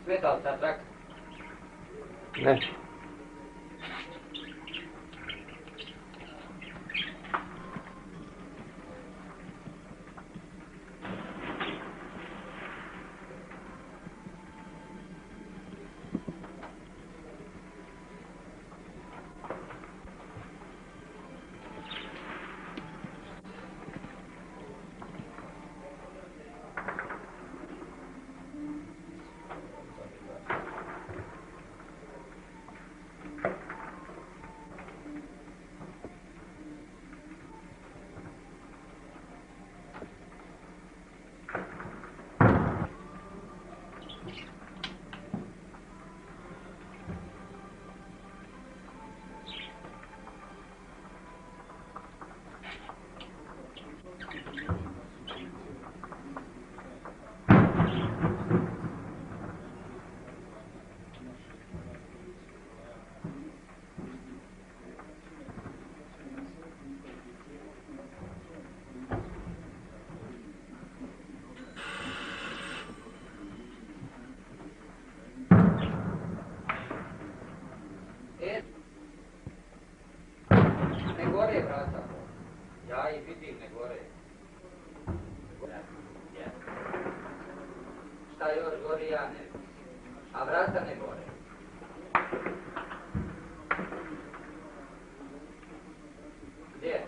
Smetao li sad traktor? Ne. Ne gore vrata. Ja ih vidim, ne gore. Šta još gori, ja ne vidim. A vrata ne gore. Gdje?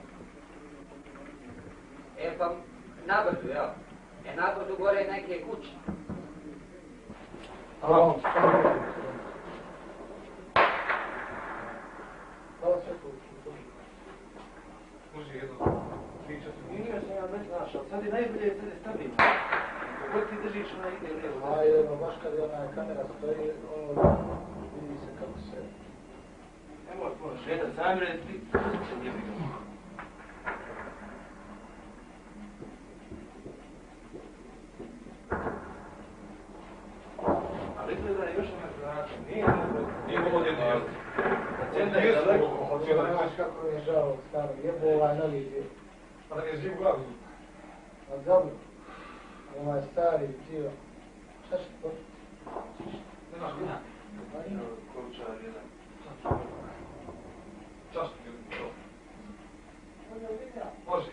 Pa nabrzu, jel? Nabrzu gore neke kuće. Može jedno pričati. Nije sam ja već znaš, ali sad je najbolje sad je stabilno. Kako ti držiš ona ide lijevo. A jedno, baš kad je ona kamera stoji, ono, vidi se kako se... Evo je puno šeta, zamire ti, se nije vidio. Ali izgleda još jedna način, nije ovo jedno jel. Centar je daleko. Znaš kako je žao staro, jebo ovaj novi dio. Pa da mi je živ glavu. A dobro, ovaj stari dio. Šta će to? Ne znaš gdje? Pa ima. Kovčar jedan. Často mi je to. Može.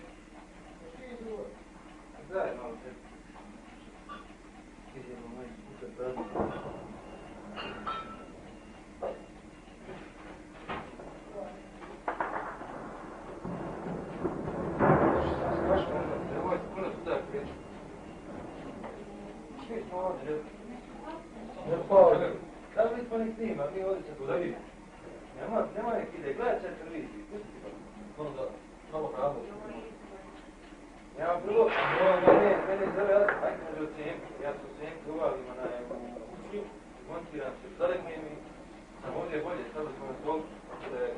Daj malo te. Idemo moj puta pravi. Kako li smo nek snima, mi ovdje se podavi. Nema nek ide, gledaj će televiziji, pusti pa. Ono da, malo pravo. Ja prvo, mene zove, ajde može od Senke, ja sam Senke uvalim u kuću, montiram se, zadekne mi, sam ovdje bolje, stavili smo na stol, da je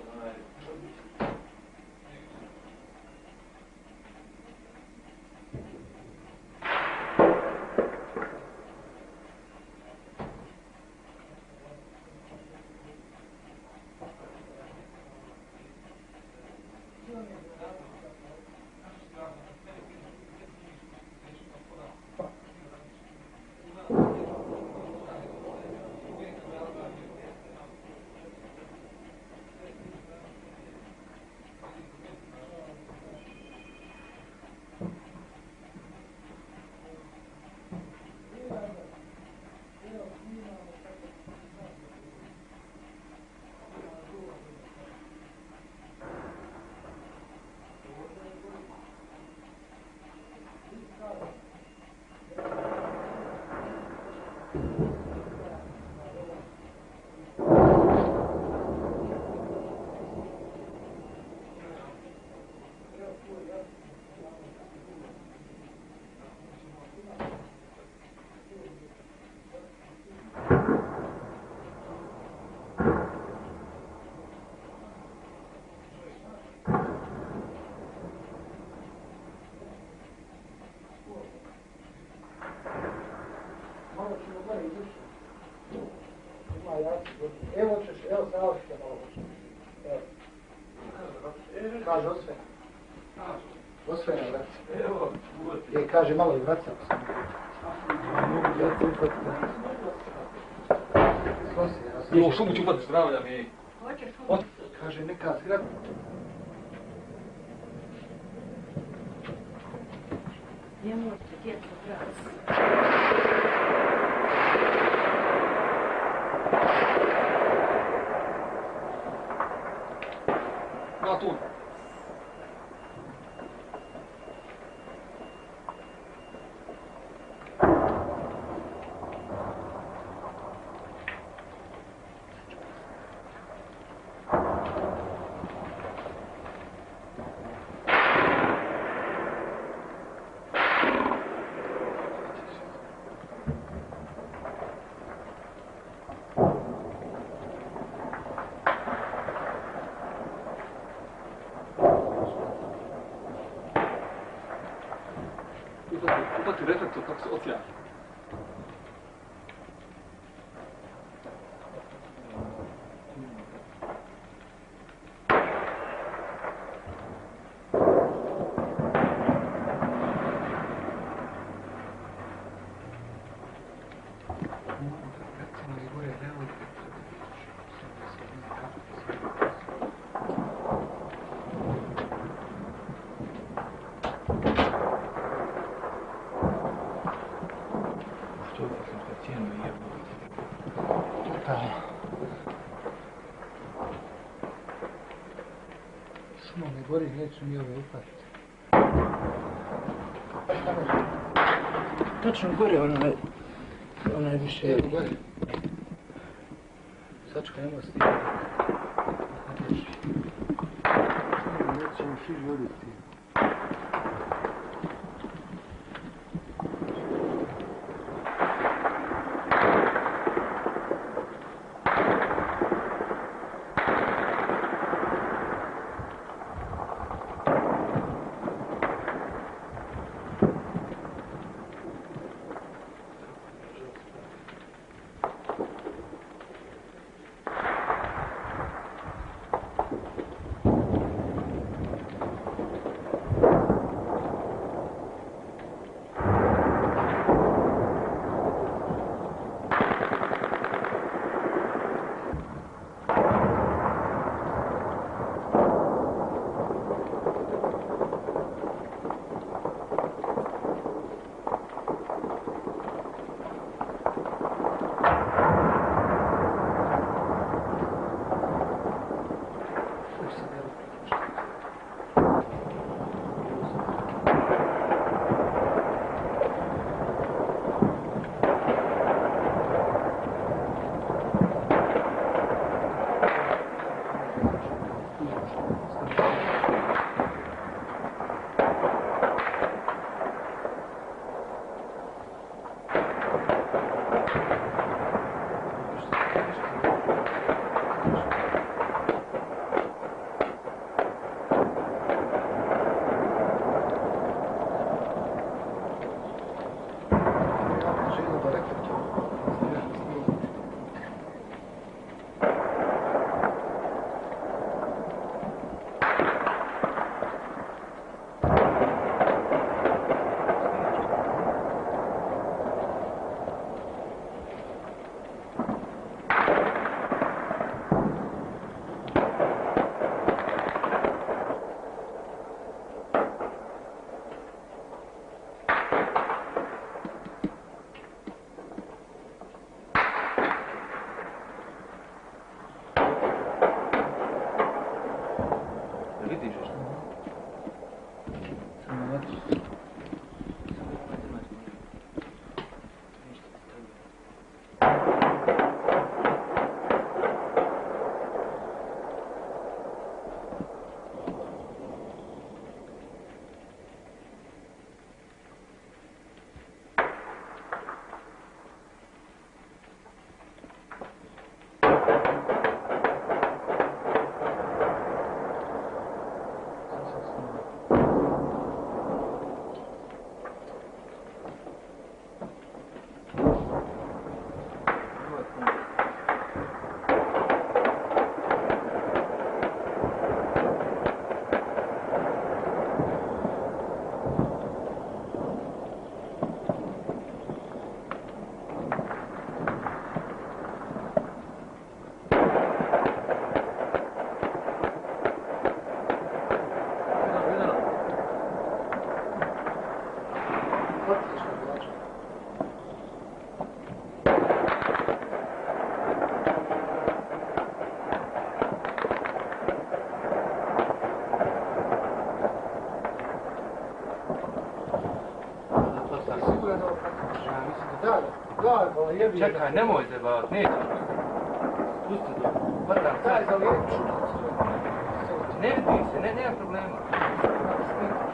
jaci. Evo ćeš, evo se nalazite malo hoćeš. Evo. Kaže osve. Osve na vraci. Evo, Kaže malo i vraca. Jo, šumu ću upati, zdravlja mi. Kaže neka zgrada. Ne možete, djeca, brati. Tu. Upati reflektor kako se odsjaja. Šumo ne gori, neću mi ove upatiti. Točno gore onaj više. Evo gore. Sačka nema stima. Nećemo širi voditi. Čekaj, nemoj zebavati, neće. Pusti to. Hvatam Daj, sad. za lijepu. Ne vidi se, nema problema.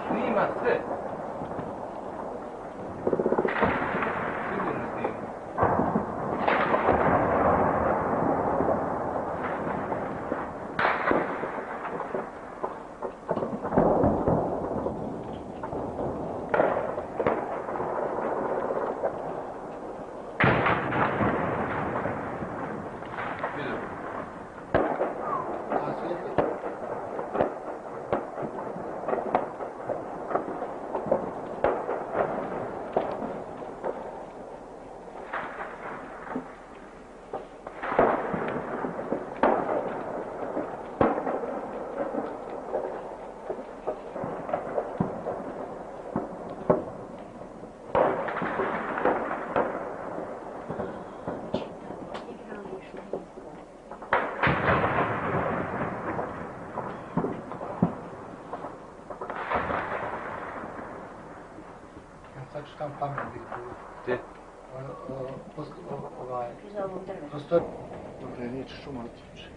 Snima sve. Sigurno snima. Vidim. A svijetli? Sad ću tam pamet biti. Gdje? Ovaj, Za ovom drvetu. prostor. Dobre, neće šuma otići.